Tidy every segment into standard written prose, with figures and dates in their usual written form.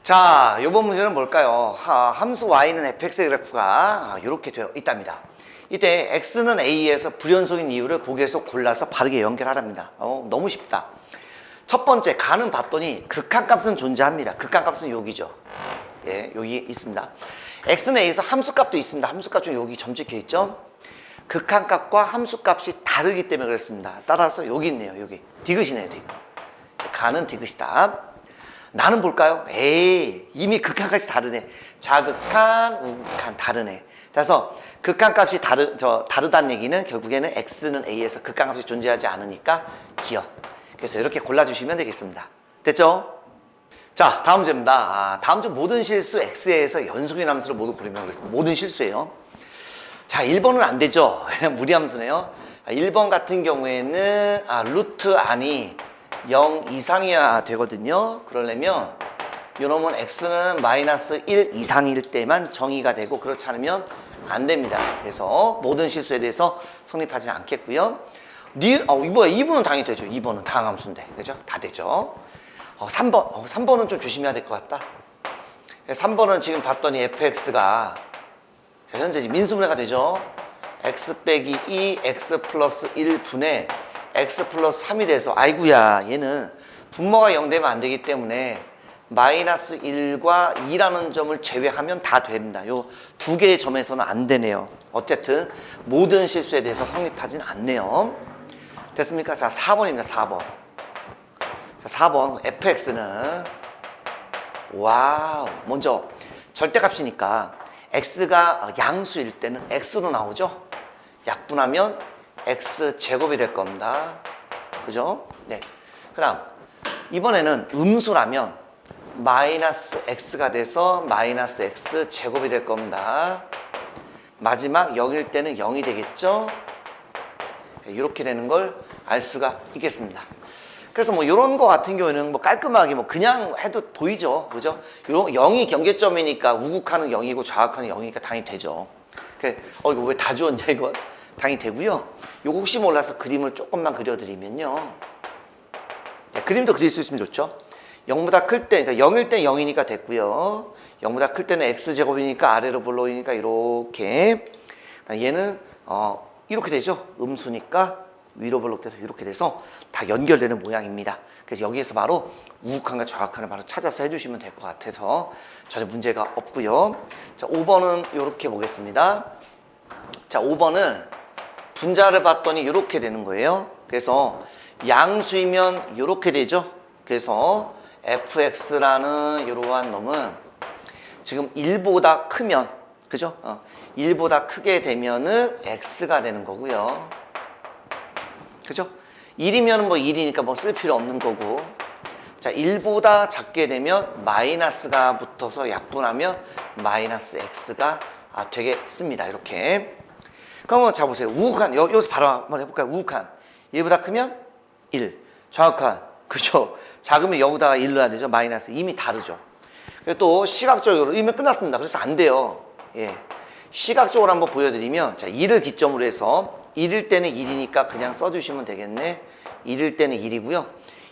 자, 이번 문제는 뭘까요? 함수 y는 fx의 그래프가 이렇게 되어 있답니다. 이때 x는 a에서 불연속인 이유를 보기에서 골라서 바르게 연결하랍니다. 너무 쉽다. 첫 번째, 가는 봤더니 극한값은 존재합니다. 극한값은 여기죠. 예, 여기 있습니다. x는 a에서 함수값도 있습니다. 함수값 중 여기 점찍혀 있죠. 극한값과 함수값이 다르기 때문에 그렇습니다. 따라서 여기 있네요. 여기 디귿이네요. 디귿. 가는 디귿이다. 나는 볼까요? 에이, 이미 극한값이 다르네. 좌극한, 우극한 다르네. 그래서 극한값이 다르다는 얘기는 결국에는 x는 a에서 극한값이 존재하지 않으니까 기억. 그래서 이렇게 골라주시면 되겠습니다. 됐죠? 자, 다음 문제입니다. 다음 주 모든 실수 x에서 연속인 함수를 모두 고르면 그랬습니다. 모든 실수예요. 자, 1번은 안 되죠. 왜냐면 무리함수네요. 1번 같은 경우에는 루트 안이 0 이상이어야 되거든요. 그러려면 요놈은 x는 마이너스 1 이상일 때만 정의가 되고 그렇지 않으면 안 됩니다. 그래서 모든 실수에 대해서 성립하지 않겠고요. 2번은 당연히 되죠. 2번은 다항함수인데. 그죠? 다 되죠. 3번은 좀 조심해야 될 것 같다. 3번은 지금 봤더니 fx가 현재 민수분해가 되죠. x 빼기 2 x 플러스 1분의 x 플러스 3이 돼서 아이구야 얘는 분모가 0 되면 안 되기 때문에 마이너스 1과 2라는 점을 제외하면 다 됩니다. 요 두 개의 점에서는 안 되네요. 어쨌든 모든 실수에 대해서 성립하진 않네요. 됐습니까? 자, 4번입니다. 4번. 자, 4번 fx는 와우, 먼저 절대값이니까 x가 양수일 때는 x로 나오죠. 약분하면 x제곱이 될 겁니다. 그죠? 네. 그 다음 이번에는 음수라면 마이너스 x가 돼서 마이너스 x제곱이 될 겁니다. 마지막 0일 때는 0이 되겠죠? 이렇게 되는 걸 알 수가 있겠습니다. 그래서 뭐 이런 거 같은 경우에는 뭐 깔끔하게 뭐 그냥 해도 보이죠. 그죠? 0이 경계점이니까 우극하는 0이고 좌극하는 0이니까 당연히 되죠. 이거 왜 다 주었냐 이거? 당연히 되고요. 요거 혹시 몰라서 그림을 조금만 그려드리면요. 네, 그림도 그릴 수 있으면 좋죠. 0보다 클 때, 그러니까 0일 때 0이니까 됐고요. 0보다 클 때는 x제곱이니까 아래로 불러오니까 이렇게. 얘는 이렇게 되죠. 음수니까 위로 블록돼서 이렇게 돼서 다 연결되는 모양입니다. 그래서 여기에서 바로 우극한과 좌극한을 바로 찾아서 해주시면 될 것 같아서 전혀 문제가 없고요. 자, 5번은 이렇게 보겠습니다. 자, 5번은 분자를 봤더니 이렇게 되는 거예요. 그래서 양수이면 이렇게 되죠. 그래서 fx라는 이러한 놈은 지금 1보다 크면, 그죠? 1보다 크게 되면은 x가 되는 거고요. 그죠? 1이면 뭐 1이니까 뭐 쓸 필요 없는 거고. 자, 1보다 작게 되면 마이너스가 붙어서 약분하면 마이너스 x가 되겠습니다. 이렇게. 그러면 자 보세요. 우극한 여기서 바로 한번 해볼까요? 우극한 1보다 크면 1, 좌극한 그죠? 작으면 여기다가 1 넣어야 되죠. 마이너스. 이미 다르죠. 그리고 또 시각적으로 이미 끝났습니다. 그래서 안 돼요. 예. 시각적으로 한번 보여드리면 자 2를 기점으로 해서 1일 때는 1이니까 그냥 써주시면 되겠네. 1일 때는 1이고요.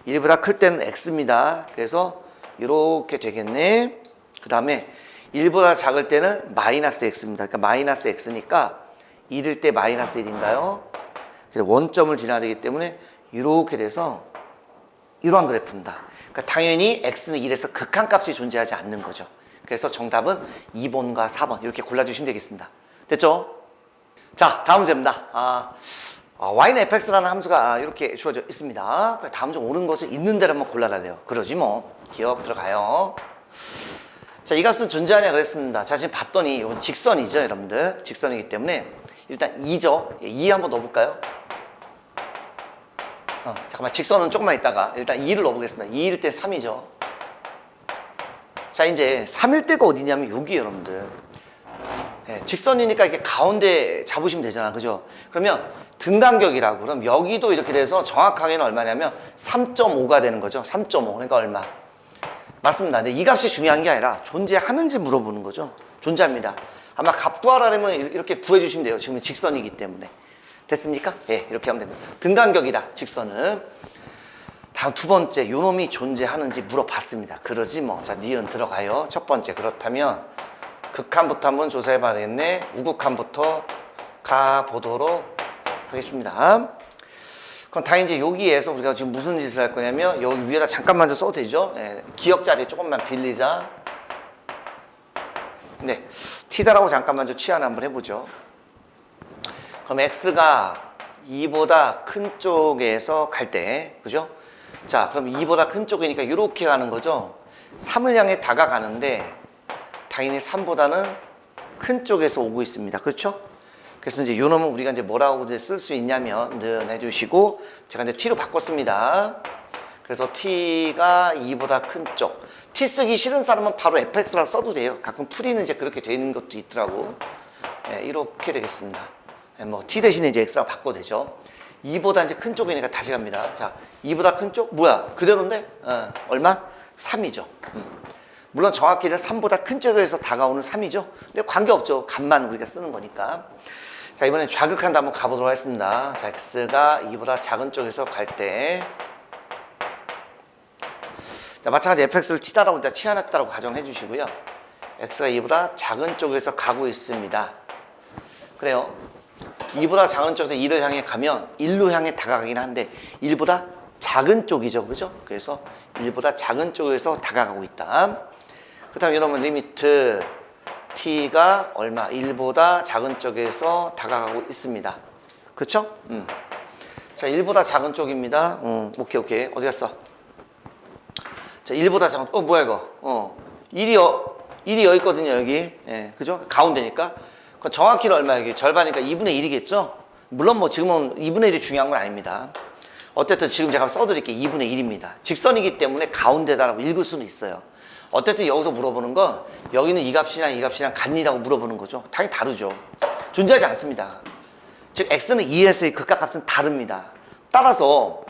1보다 클 때는 x입니다. 그래서 이렇게 되겠네. 그 다음에 1보다 작을 때는 마이너스 x입니다. 그러니까 마이너스 x니까 1일 때 마이너스 1인가요? 그래서 원점을 지나야 되기 때문에 이렇게 돼서 이러한 그래프입니다. 그러니까 당연히 x는 1에서 극한값이 존재하지 않는 거죠. 그래서 정답은 2번과 4번 이렇게 골라주시면 되겠습니다. 됐죠? 자, 다음 문제입니다. y는 fx라는 함수가 이렇게 주어져 있습니다. 다음 중 옳은 것을 있는 대로 한번 골라달래요. 그러지 뭐. 기억 들어가요. 자, 이 값은 존재하냐 그랬습니다. 자, 지금 봤더니 이건 직선이죠, 여러분들. 직선이기 때문에 일단 2죠. 2 한번 넣어볼까요? 잠깐만, 직선은 조금만 있다가 일단 2를 넣어보겠습니다. 2일 때 3이죠. 자, 이제 3일 때가 어디냐면 여기 여러분들. 네, 직선이니까 이렇게 가운데 잡으시면 되잖아. 그죠? 그러면 등간격이라고. 그럼 여기도 이렇게 돼서 정확하게는 얼마냐면 3.5가 되는 거죠. 3.5. 그러니까 얼마? 맞습니다. 근데 이 값이 중요한 게 아니라 존재하는지 물어보는 거죠. 존재합니다. 아마 값 구하라면 이렇게 구해주시면 돼요. 지금 직선이기 때문에. 됐습니까? 예, 이렇게 하면 됩니다. 등간격이다, 직선은. 다음 두 번째, 요놈이 존재하는지 물어봤습니다. 그러지 뭐. 자, 니은 들어가요. 첫 번째, 그렇다면 극한부터 한번 조사해 봐야 되겠네. 우극한부터 가보도록 하겠습니다. 그럼 당연히 이제 여기에서 우리가 지금 무슨 짓을 할 거냐면 여기 위에다 잠깐만 좀 써도 되죠. 예, 기억 자리 조금만 빌리자. 네, T다라고 잠깐만 좀 치환 한번 해보죠. 그럼 X가 2보다 큰 쪽에서 갈 때, 그죠? 자, 그럼 2보다 큰 쪽이니까 이렇게 가는 거죠. 3을 향해 다가가는데 당연히 3보다는 큰 쪽에서 오고 있습니다. 그렇죠? 그래서 이제 요 놈은 우리가 이제 뭐라고 이제 쓸 수 있냐면 는 해주시고 제가 이제 T로 바꿨습니다. 그래서 T가 2보다 큰 쪽. T 쓰기 싫은 사람은 바로 fx라고 써도 돼요. 가끔 풀이는 이제 그렇게 되는 것도 있더라고. 네, 이렇게 되겠습니다. 네, 뭐 T 대신에 이제 x라고 바꿔도 되죠. 2보다 이제 큰 쪽이니까 다시 갑니다. 자, 2보다 큰 쪽? 뭐야? 그대로인데? 얼마? 3이죠. 물론 정확히는 3보다 큰 쪽에서 다가오는 3이죠. 근데 관계없죠. 값만 우리가 쓰는 거니까. 자, 이번엔 좌극한도 한번 가보도록 하겠습니다. 자, x가 2보다 작은 쪽에서 갈 때. 자, 마찬가지 fx를 t다라고 일단 치환했다라고 가정해 주시고요. x가 2보다 작은 쪽에서 가고 있습니다. 그래요. 2보다 작은 쪽에서 2를 향해 가면 1로 향해 다가가긴 한데 1보다 작은 쪽이죠. 그죠? 그래서 1보다 작은 쪽에서 다가가고 있다. 그렇다면 여러분 리미트 t가 얼마? 1보다 작은 쪽에서 다가가고 있습니다. 그렇죠? 자, 1보다 작은 쪽입니다. 오케이. 어디 갔어? 자, 1보다 작은, 뭐야 이거? 1이 여기 있거든요, 여기. 예, 그죠? 가운데니까. 그럼 정확히는 얼마야, 여기? 절반이니까 2분의 1이겠죠? 물론 뭐 지금은 2분의 1이 중요한 건 아닙니다. 어쨌든 지금 제가 써드릴게요. 2분의 1입니다. 직선이기 때문에 가운데다라고 읽을 수는 있어요. 어쨌든 여기서 물어보는 건 여기는 이 값이랑 같니라고 물어보는 거죠. 당연히 다르죠. 존재하지 않습니다. 즉 x는 2에서의 극한값은 다릅니다. 따라서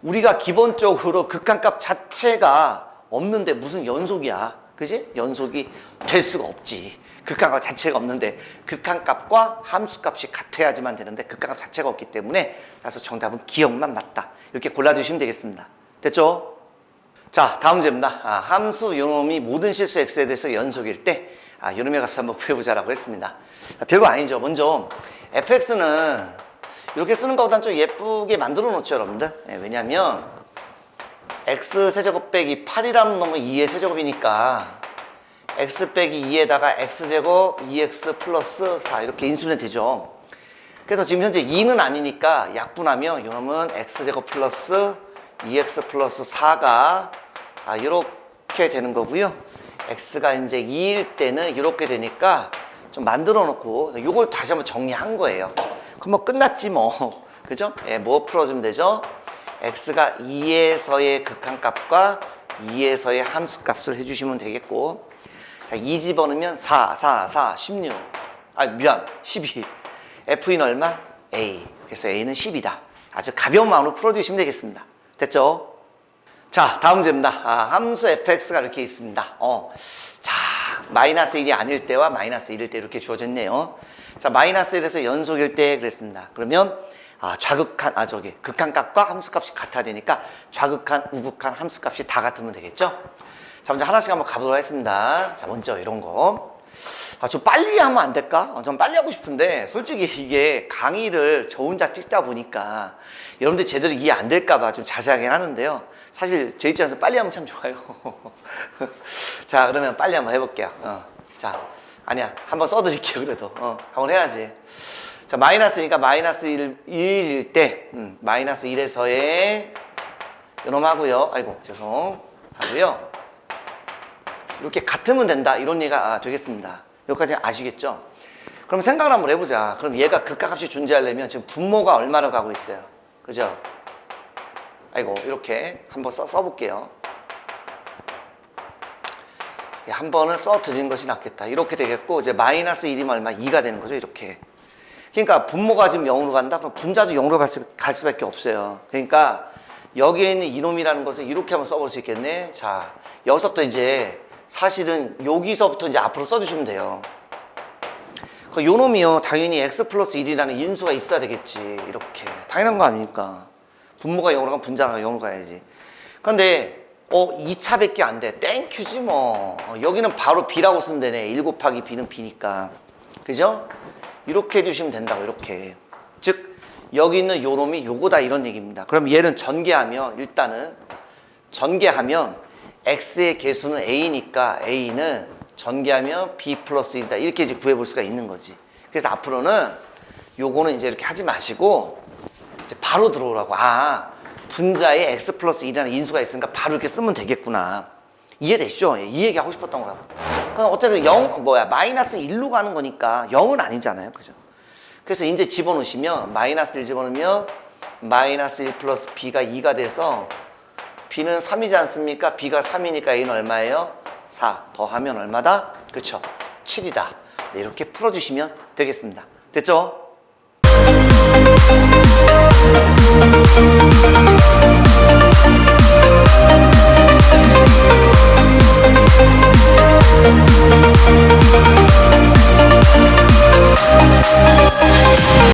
우리가 기본적으로 극한값 자체가 없는데 무슨 연속이야. 그지? 연속이 될 수가 없지. 극한값 자체가 없는데 극한값과 함수값이 같아야지만 되는데 극한값 자체가 없기 때문에 그래서 정답은 기억만 맞다. 이렇게 골라주시면 되겠습니다. 됐죠? 자, 다음 문제입니다. 함수 요놈이 모든 실수 x에 대해서 연속일 때 요놈의 값을 한번 구해보자라고 했습니다. 별거 아니죠. 먼저 fx는 이렇게 쓰는 것보다는 좀 예쁘게 만들어 놓죠, 여러분들. 왜냐하면 x세제곱 빼기 8이라는 놈은 2의 세제곱이니까 x 빼기 2에다가 x제곱 2x 플러스 4 이렇게 인수는 되죠. 그래서 지금 현재 2는 아니니까 약분하면 요놈은 x제곱 플러스 2x 플러스 4가 이렇게 되는 거고요. x가 이제 2일 때는 이렇게 되니까 좀 만들어 놓고 요걸 다시 한번 정리한 거예요. 그럼 뭐 끝났지 뭐. 그죠? 예, 뭐 풀어주면 되죠? x가 2에서의 극한값과 2에서의 함수값을 해주시면 되겠고, 자, 2 집어넣으면 16. 12. f는 얼마? a. 그래서 a는 10이다. 아주 가벼운 마음으로 풀어주시면 되겠습니다. 됐죠? 자, 다음 문제입니다. 함수 fx가 이렇게 있습니다. 자, 마이너스 1이 아닐 때와 마이너스 1일 때 이렇게 주어져 있네요. 자, 마이너스 1에서 연속일 때 그랬습니다. 그러면 극한값과 함수값이 같아야 되니까 좌극한, 우극한 함수값이 다 같으면 되겠죠? 자, 먼저 하나씩 한번 가보도록 하겠습니다. 자, 먼저 이런 거. 좀 빨리 하면 안 될까? 좀 빨리 하고 싶은데 솔직히 이게 강의를 저 혼자 찍다 보니까 여러분들 제대로 이해 안 될까봐 좀 자세하게 하는데요. 사실 제 입장에서 빨리 하면 참 좋아요. 자, 그러면 빨리 한번 해볼게요. 자, 아니야, 한번 써드릴게요. 그래도 한번 해야지. 자, 마이너스니까 마이너스 1일 때 마이너스 1에서의 요놈 하고요. 아이고 죄송 하고요. 이렇게 같으면 된다 이런 얘기가 되겠습니다. 여기까지 아시겠죠? 그럼 생각을 한번 해보자. 그럼 얘가 극한값이 존재하려면 지금 분모가 얼마로 가고 있어요? 그죠? 아이고 이렇게 한번 써볼게요. 한 번은 써드리는 것이 낫겠다. 이렇게 되겠고 이제 마이너스 1이면 얼마? 2가 되는 거죠. 이렇게. 그러니까 분모가 지금 0으로 간다? 그럼 분자도 0으로 갈 수밖에 없어요. 그러니까 여기에 있는 이놈이라는 것을 이렇게 한번 써볼 수 있겠네. 자, 여기서부터 이제 사실은 여기서부터 이제 앞으로 써주시면 돼요. 요 놈이요 당연히 x 플러스 1이라는 인수가 있어야 되겠지. 이렇게 당연한 거 아닙니까? 분모가 0으로 가면 분자가 0으로 가야지. 그런데 2차밖에 안 돼. 땡큐지 뭐. 여기는 바로 B라고 쓰면 되네. 1 곱하기 B는 B니까. 그죠? 이렇게 해주시면 된다고, 이렇게. 즉 여기 있는 요 놈이 요거다, 이런 얘기입니다. 그럼 얘는 전개하면, 일단은 전개하면 X의 개수는 A니까 A는 전개하면 B 플러스 1이다, 이렇게 이제 구해볼 수가 있는 거지. 그래서 앞으로는 요거는 이제 이렇게 하지 마시고 이제 바로 들어오라고. 분자에 X 플러스 1이라는 인수가 있으니까 바로 이렇게 쓰면 되겠구나. 이해되시죠? 이 얘기 하고 싶었던 거라고. 그럼 어쨌든 마이너스 1로 가는 거니까 0은 아니잖아요. 그죠? 그래서 이제 집어넣으시면, 마이너스 1 집어넣으면 마이너스 1 플러스 B가 2가 돼서 B는 3이지 않습니까? B가 3이니까 A는 얼마예요? 4. 더하면 얼마다? 그쵸? 7이다. 네, 이렇게 풀어주시면 되겠습니다. 됐죠?